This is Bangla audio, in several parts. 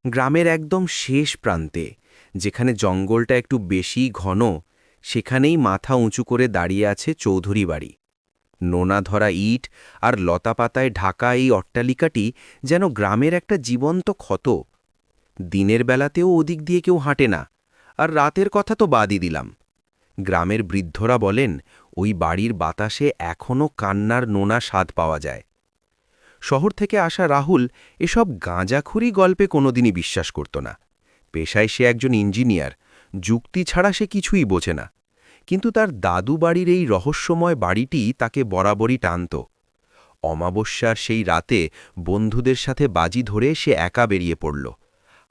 গ্রামের একদম শেষ প্রান্তে, যেখানে জঙ্গলটা একটু বেশি ঘন, সেখানেই মাথা উঁচু করে দাঁড়িয়ে আছে চৌধুরী বাড়ি। নোনা ধরা ইট আর লতাপাতায় ঢাকা এই অট্টালিকাটি যেন গ্রামের একটা জীবন্ত ক্ষত। দিনের বেলাতেও ওদিক দিয়ে কেউ হাঁটে না, আর রাতের কথা তো বাদই দিলাম। গ্রামের বৃদ্ধরা বলেন, ওই বাড়ির বাতাসে এখনও কান্নার নোনা স্বাদ পাওয়া যায়। শহর থেকে আসা রাহুল এসব গাঁজাখুরি গল্পে কোনোদিনই বিশ্বাস করত না। পেশায় সে একজন ইঞ্জিনিয়ার, যুক্তি ছাড়া সে কিছুই বোঝে না। কিন্তু তার দাদু বাড়ির এই রহস্যময় বাড়িটি তাকে বরাবরই টানত। অমাবস্যার সেই রাতে বন্ধুদের সাথে বাজি ধরে সে একা বেরিয়ে পড়ল,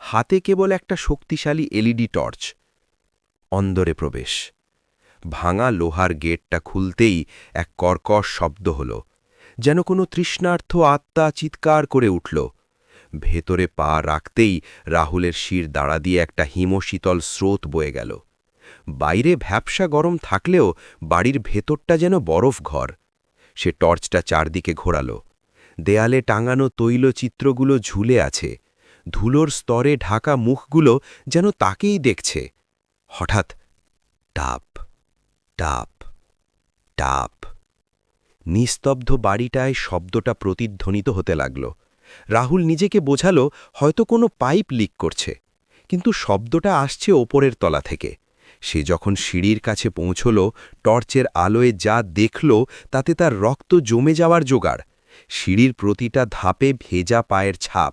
হাতে কেবল একটা শক্তিশালী এলইডি টর্চ। অন্দরে প্রবেশ। ভাঙা লোহার গেটটা খুলতেই এক কর্কশ শব্দ হল, যেন কোনো তৃষ্ণার্থ আত্মা চিৎকার করে উঠল। ভেতরে পা রাখতেই রাহুলের শির দাঁড়া দিয়ে একটা হিমশীতল স্রোত বয়ে গেল। বাইরে ভ্যাপসা গরম থাকলেও বাড়ির ভেতরটা যেন বরফ ঘর। সে টর্চটা চারদিকে ঘোরাল। দেয়ালে টাঙানো তৈলচিত্রগুলো ঝুলে আছে, ধুলোর স্তরে ঢাকা মুখগুলো যেন তাকেই দেখছে। হঠাৎ টাপ টাপ টাপ। নিস্তব্ধ বাড়িটায় শব্দটা প্রতিধ্বনিত হতে লাগল। রাহুল নিজেকে বোঝালো হয়তো কোনো পাইপ লিক করছে, কিন্তু শব্দটা আসছে ওপরের তলা থেকে। সে যখন সিঁড়ির কাছে পৌঁছল, টর্চের আলোয় যা দেখল তাতে তার রক্ত জমে যাওয়ার জোগাড়। সিঁড়ির প্রতিটা ধাপে ভেজা পায়ের ছাপ,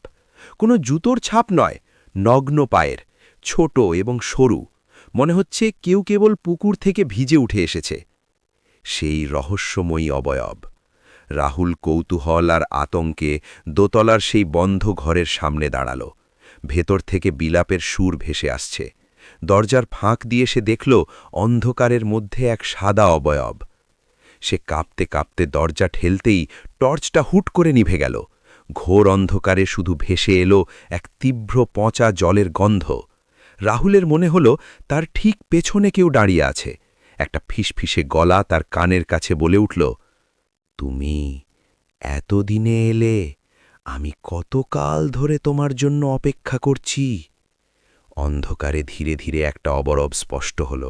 কোনো জুতোর ছাপ নয়, নগ্ন পায়ের, ছোট এবং সরু। মনে হচ্ছে কেউ কেবল পুকুর থেকে ভিজে উঠে এসেছে। সেই রহস্যময়ী অবয়ব। রাহুল কৌতূহল আর আতঙ্কে দোতলার সেই বন্ধ ঘরের সামনে দাঁড়াল। ভেতর থেকে বিলাপের সুর ভেসে আসছে। দরজার ফাঁক দিয়ে সে দেখল অন্ধকারের মধ্যে এক সাদা অবয়ব। সে কাঁপতে কাঁপতে দরজা ঠেলতেই টর্চটা হুট করে নিভে গেল। ঘোর অন্ধকারে শুধু ভেসে এলো এক তীব্র পচা জলের গন্ধ। রাহুলের মনে হল তার ঠিক পেছনে কেউ দাঁড়িয়ে আছে। একটা ফিসফিসে গলা তার কানের কাছে বলে উঠল, তুমি এতদিনে এলে, আমি কতকাল ধরে তোমার জন্য অপেক্ষা করছি। অন্ধকারে ধীরে ধীরে একটা অবরব স্পষ্ট হল।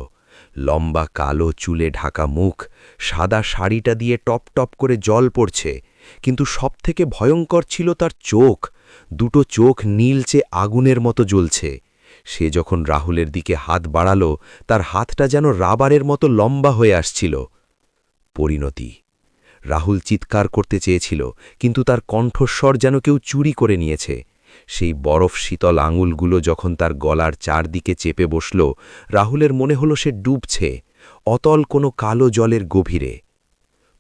লম্বা কালো চুলে ঢাকা মুখ, সাদা শাড়িটা দিয়ে টপ টপ করে জল পড়ছে। কিন্তু সবথেকে ভয়ঙ্কর ছিল তার চোখ। দুটো চোখ নীলচে আগুনের মতো জ্বলছে। সে যখন রাহুলের দিকে হাত বাড়াল, তার হাতটা যেন রাবারের মতো লম্বা হয়ে আসছিল। পরিণতি। রাহুল চিৎকার করতে চেয়েছিল, কিন্তু তার কণ্ঠস্বর যেন কেউ চুরি করে নিয়েছে। সেই বরফ শীতল আঙুলগুলো যখন তার গলার চারদিকে চেপে বসল, রাহুলের মনে হল সে ডুবছে অতল কোনো কালো জলের গভীরে।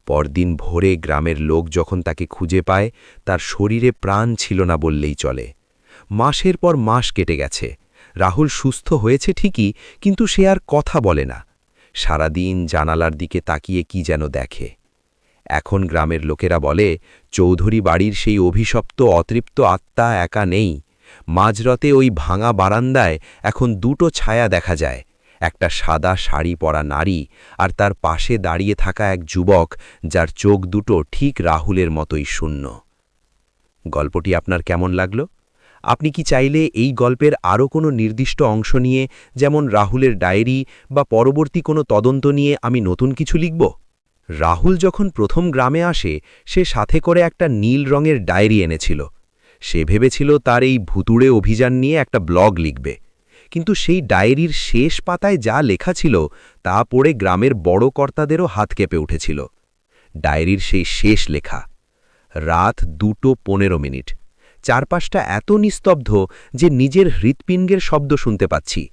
পরদিন ভোরে গ্রামের লোক যখন তাকে খুঁজে পায়, তার শরীরে প্রাণ ছিল না বললেই চলে। মাসের পর মাস কেটে গেছে। রাহুল সুস্থ হয়েছে ঠিকই, কিন্তু সে আর কথা বলে না। সারাদিন জানালার দিকে তাকিয়ে কি যেন দেখে। এখন গ্রামের লোকেরা বলে, চৌধুরী বাড়ির সেই অভিশপ্ত অতৃপ্ত আত্মা একা নেই। মাঝরাতে ওই ভাঙা বারান্দায় এখন দুটো ছায়া দেখা যায়, একটা সাদা শাড়ি পরা নারী, আর তার পাশে দাঁড়িয়ে থাকা এক যুবক, যার চোখ দুটো ঠিক রাহুলের মতোই শূন্য। গল্পটি আপনার কেমন লাগলো? আপনি কি চাইলে এই গল্পের আরও কোনো নির্দিষ্ট অংশ নিয়ে, যেমন রাহুলের ডায়েরি বা পরবর্তী কোনো তদন্ত নিয়ে আমি নতুন কিছু লিখব? রাহুল যখন প্রথম গ্রামে আসে, সে সাথে করে একটা নীল রঙের ডায়েরি এনেছিল। সে ভেবেছিল তার এই ভুতুড়ে অভিযান নিয়ে একটা ব্লগ লিখবে। কিন্তু সেই ডায়েরির শেষ পাতায় যা লেখা ছিল তা পড়ে গ্রামের বড় কর্তাদেরও হাত কেঁপে উঠেছিল। ডায়েরির সেই শেষ লেখা, রাত 2:15। চারপাশটা এত নিস্তব্ধ যে নিজের হৃৎপিণ্ডের শব্দ শুনতে পাচ্ছি।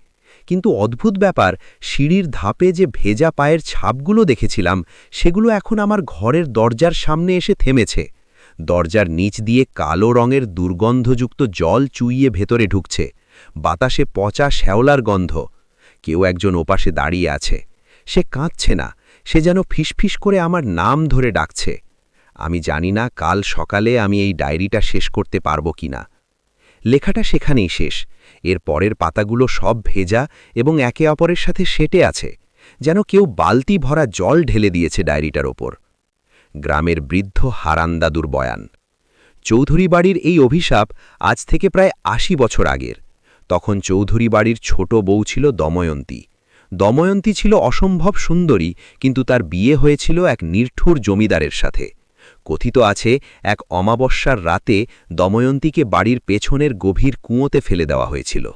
কিন্তু অদ্ভুত ব্যাপার, সিঁড়ির ধাপে যে ভেজা পায়ের ছাপগুলো দেখেছিলাম, সেগুলো এখন আমার ঘরের দরজার সামনে এসে থেমেছে। দরজার নিচ দিয়ে কালো রঙের দুর্গন্ধযুক্ত জল চুইয়ে ভেতরে ঢুকছে। বাতাসে পচা শ্যাওলার গন্ধ। কেউ একজন ওপাশে দাঁড়িয়ে আছে। সে কাঁদছে না, সে যেন ফিসফিস করে আমার নাম ধরে ডাকছে। আমি জানি না কাল সকালে আমি এই ডায়েরিটা শেষ করতে পারবো কিনা। লেখাটা সেখানেই শেষ। এর পরের পাতাগুলো সব ভেজা এবং একে অপরের সাথে সেটে আছে, যেন কেউ বালতি ভরা জল ঢেলে দিয়েছে ডায়েরিটার ওপর। গ্রামের বৃদ্ধ হারান দাদুর বয়ান। চৌধুরী বাড়ির এই অভিশাপ আজ থেকে প্রায় ৮০ বছর আগের। তখন চৌধুরী বাড়ির ছোট বউ ছিল দময়ন্তী। দময়ন্তী ছিল অসম্ভব সুন্দরী, কিন্তু তার বিয়ে হয়েছিল এক নিষ্ঠুর জমিদারের সাথে। কথিত আছে, এক অমাবস্যার রাতে দময়ন্তীকে বাড়ির পেছনের গভীর কুঁয়োতে ফেলে দেওয়া হয়েছিল।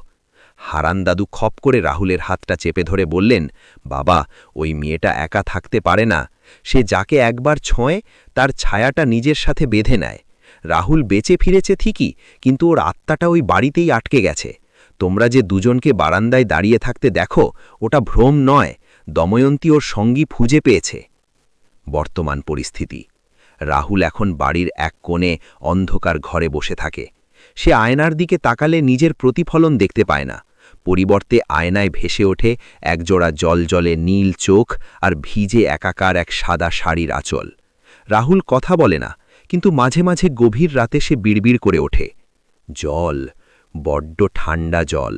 হারান দাদু খপ করে রাহুলের হাতটা চেপে ধরে বললেন, বাবা, ওই মেয়েটা একা থাকতে পারে না। সে যাকে একবার ছোঁয় তার ছায়াটা নিজের সাথে বেঁধে নেয়। রাহুল বেঁচে ফিরেছে ঠিকই, কিন্তু ওর আত্মাটা ওই বাড়িতেই আটকে গেছে। তোমরা যে দুজনকে বারান্দায় দাঁড়িয়ে থাকতে দেখো, ওটা ভ্রম নয়, দময়ন্তী ওর সঙ্গী খুঁজে পেয়েছে। বর্তমান পরিস্থিতি। রাহুল এখন বাড়ির এক কোণে অন্ধকার ঘরে বসে থাকে। সে আয়নার দিকে তাকালে নিজের প্রতিফলন দেখতে পায় না। পরিবর্তে আয়নায় ভেসে ওঠে একজোড়া জলজলে নীল চোখ আর ভিজে একাকার এক সাদা শাড়ির আঁচল। রাহুল কথা বলে না, কিন্তু মাঝে মাঝে গভীর রাতে সে বিড়বিড় করে ওঠে, জল, বড্ড ঠান্ডা জল।